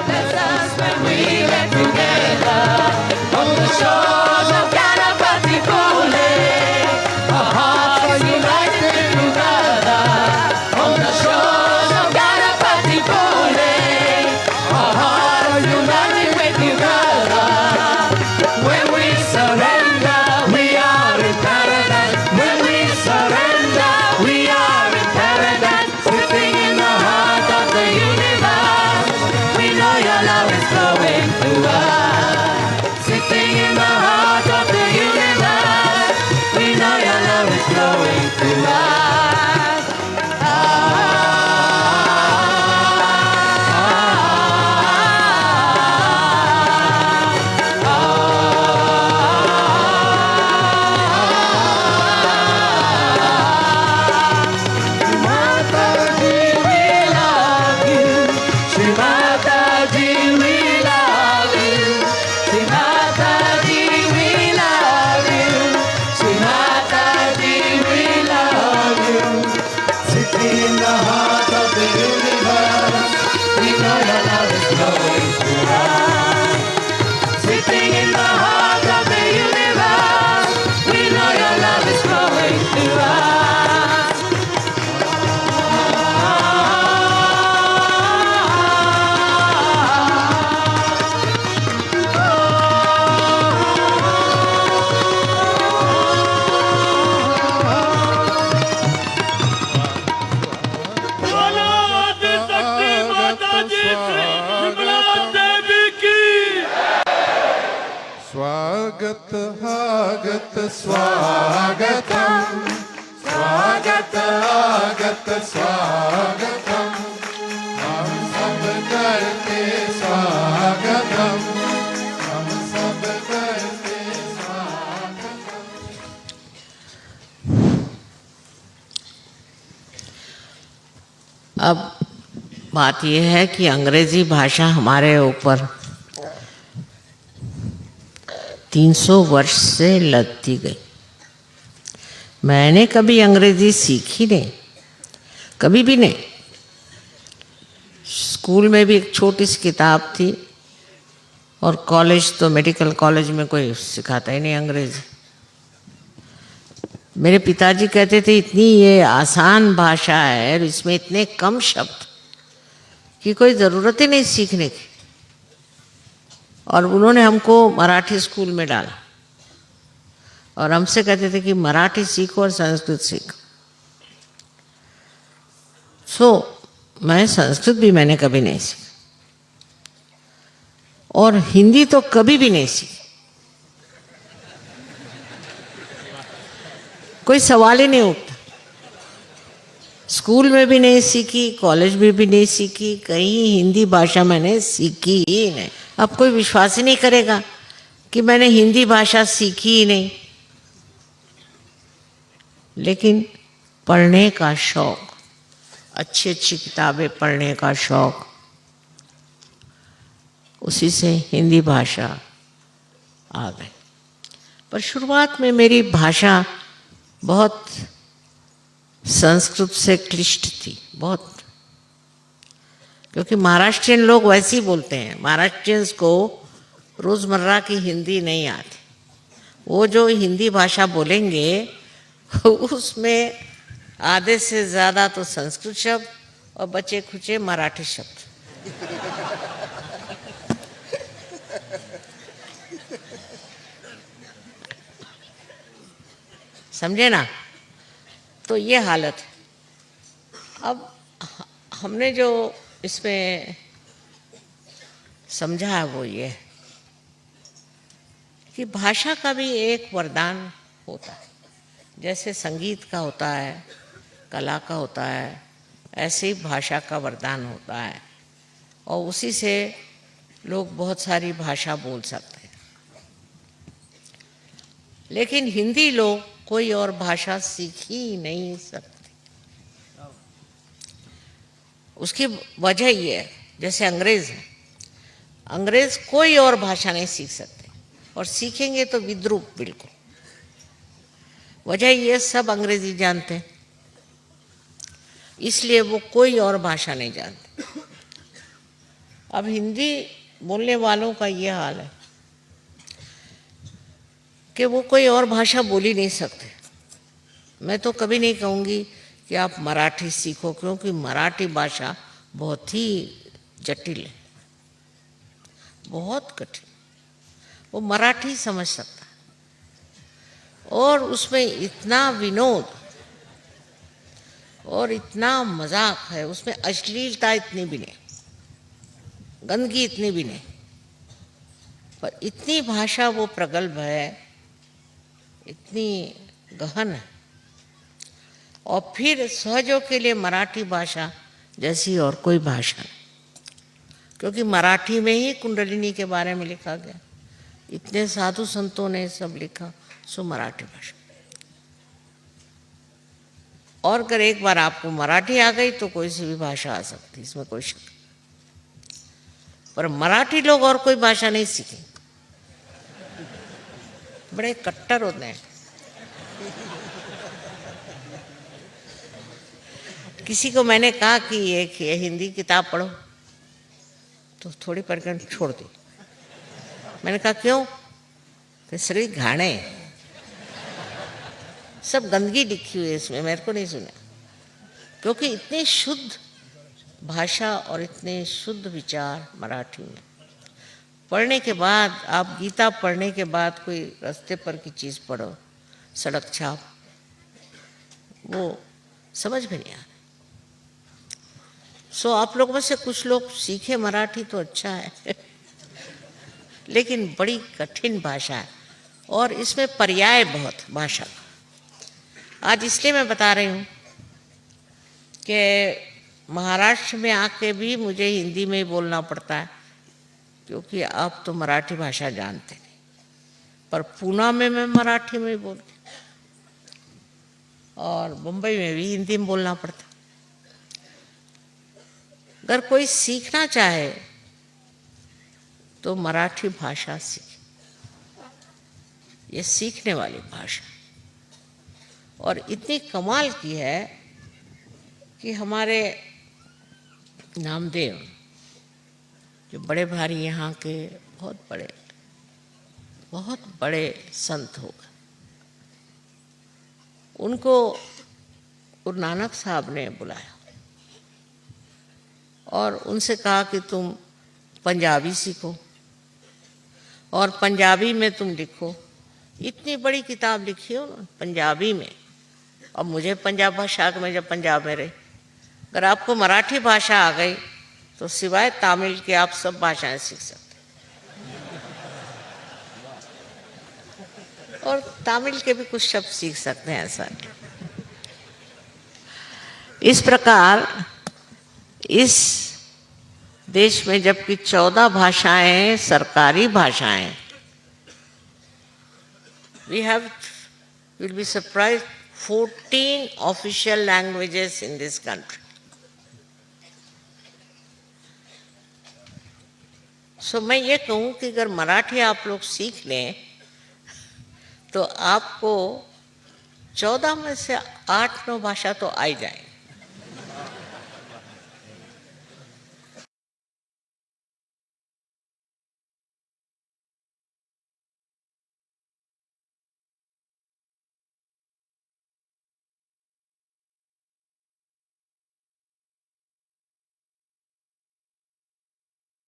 Bless us when we get together on the shores of Ganapati Pole. Our hearts are united together on the shores of Ganapati Pole. Our hearts are united with together. When we surrender, we are in paradise. When we surrender, we are in paradise. Sitting in the heart of the universe, we know your love is flowing through us. Sitting in the heart of the universe, we know your love is flowing through us. स्वागत आगत स्वागतम स्वागत आगत स्वागतम हम सब करते स्वागतम हम सब करते स्वागतम। अब बात यह है कि अंग्रेजी भाषा हमारे ऊपर 300 वर्ष से लदती गई। मैंने कभी अंग्रेजी सीखी नहीं, कभी भी नहीं। स्कूल में भी एक छोटी सी किताब थी और कॉलेज तो मेडिकल कॉलेज में कोई सिखाता ही नहीं अंग्रेजी। मेरे पिताजी कहते थे इतनी ये आसान भाषा है और इसमें इतने कम शब्द कि कोई ज़रूरत ही नहीं सीखने की। और उन्होंने हमको मराठी स्कूल में डाला और हमसे कहते थे कि मराठी सीखो और संस्कृत सीखो। मैं संस्कृत भी मैंने कभी नहीं सीखी और हिंदी तो कभी भी नहीं सीखी। कोई सवाल ही नहीं उठता। स्कूल में भी नहीं सीखी, कॉलेज में भी नहीं सीखी, कहीं हिंदी भाषा मैंने सीखी ही नहीं। अब कोई विश्वास ही नहीं करेगा कि मैंने हिंदी भाषा सीखी ही नहीं। लेकिन पढ़ने का शौक, अच्छी अच्छी किताबें पढ़ने का शौक, उसी से हिंदी भाषा आ गई। पर शुरुआत में मेरी भाषा बहुत संस्कृत से क्लिष्ट थी, बहुत। क्योंकि महाराष्ट्रियन लोग वैसे ही बोलते हैं, महाराष्ट्रियंस को रोज़मर्रा की हिंदी नहीं आती। वो जो हिंदी भाषा बोलेंगे उसमें आधे से ज़्यादा तो संस्कृत शब्द और बचे खुचे मराठी शब्द। समझे ना? तो ये हालत है। अब हमने जो इसमें समझा है वो ये कि भाषा का भी एक वरदान होता है। जैसे संगीत का होता है, कला का होता है, ऐसे ही भाषा का वरदान होता है और उसी से लोग बहुत सारी भाषा बोल सकते हैं। लेकिन हिंदी लोग कोई और भाषा सीख ही नहीं सकते। उसकी वजह ये है, जैसे अंग्रेज़ हैं, अंग्रेज़ कोई और भाषा नहीं सीख सकते और सीखेंगे तो विद्रूप बिल्कुल। वजह ये सब अंग्रेज़ी जानते हैं, इसलिए वो कोई और भाषा नहीं जानते। अब हिंदी बोलने वालों का ये हाल है कि वो कोई और भाषा बोल ही नहीं सकते। मैं तो कभी नहीं कहूँगी कि आप मराठी सीखो, क्योंकि मराठी भाषा बहुत ही जटिल है, बहुत कठिन। वो मराठी समझ सकता है और उसमें इतना विनोद और इतना मजाक है, उसमें अश्लीलता इतनी भी नहीं, गंदगी इतनी भी नहीं, पर इतनी भाषा वो प्रगल्भ है, इतनी गहन है। और फिर सहजों के लिए मराठी भाषा जैसी और कोई भाषा नहीं, क्योंकि मराठी में ही कुंडलिनी के बारे में लिखा गया, इतने साधु संतों ने सब लिखा, सो मराठी भाषा। और अगर एक बार आपको मराठी आ गई तो कोई सी भी भाषा आ सकती, इसमें कोई शक नहीं। पर मराठी लोग और कोई भाषा नहीं सीखेंगे, बड़े कट्टर होते हैं। किसी को मैंने कहा कि एक ये हिंदी किताब पढ़ो, तो थोड़ी पढ़कर छोड़ दी। मैंने कहा क्यों? कि श्री घाणे, सब गंदगी लिखी हुई है इसमें, मेरे को नहीं सुना। क्योंकि इतनी शुद्ध भाषा और इतने शुद्ध विचार मराठी में। पढ़ने के बाद, आप गीता पढ़ने के बाद कोई रास्ते पर की चीज़ पढ़ो, सड़क छाप, वो समझ में नहीं आ रहा। सो आप लोगों में से कुछ लोग सीखे मराठी तो अच्छा है लेकिन बड़ी कठिन भाषा है और इसमें पर्याय बहुत भाषा का। आज इसलिए मैं बता रही हूँ कि महाराष्ट्र में आके भी मुझे हिंदी में ही बोलना पड़ता है, क्योंकि आप तो मराठी भाषा जानते नहीं। पर पूना में मैं मराठी में ही बोलती और मुंबई में भी हिंदी में बोलना पड़ता। अगर कोई सीखना चाहे तो मराठी भाषा सीखे, ये सीखने वाली भाषा। और इतनी कमाल की है कि हमारे नामदेव, जो बड़े भारी यहाँ के बहुत बड़े संत हो गए, उनको गुरु नानक साहब ने बुलाया और उनसे कहा कि तुम पंजाबी सीखो और पंजाबी में तुम लिखो। इतनी बड़ी किताब लिखी है उन्होंने पंजाबी में। और मुझे पंजाब भाषा में, जब पंजाब में रही, अगर आपको मराठी भाषा आ गई तो सिवाय तमिल के आप सब भाषाएं सीख सकते और तमिल के भी कुछ शब्द सीख सकते हैं, ऐसा नहीं। इस प्रकार इस देश में जबकि 14 भाषाएं सरकारी भाषाएं, we have, will be surprised, 14 official languages in this country. So मैं ये कहूँ कि अगर मराठी आप लोग सीख लें तो आपको 14 में से 8-9 भाषा तो आ ही जाएंगे।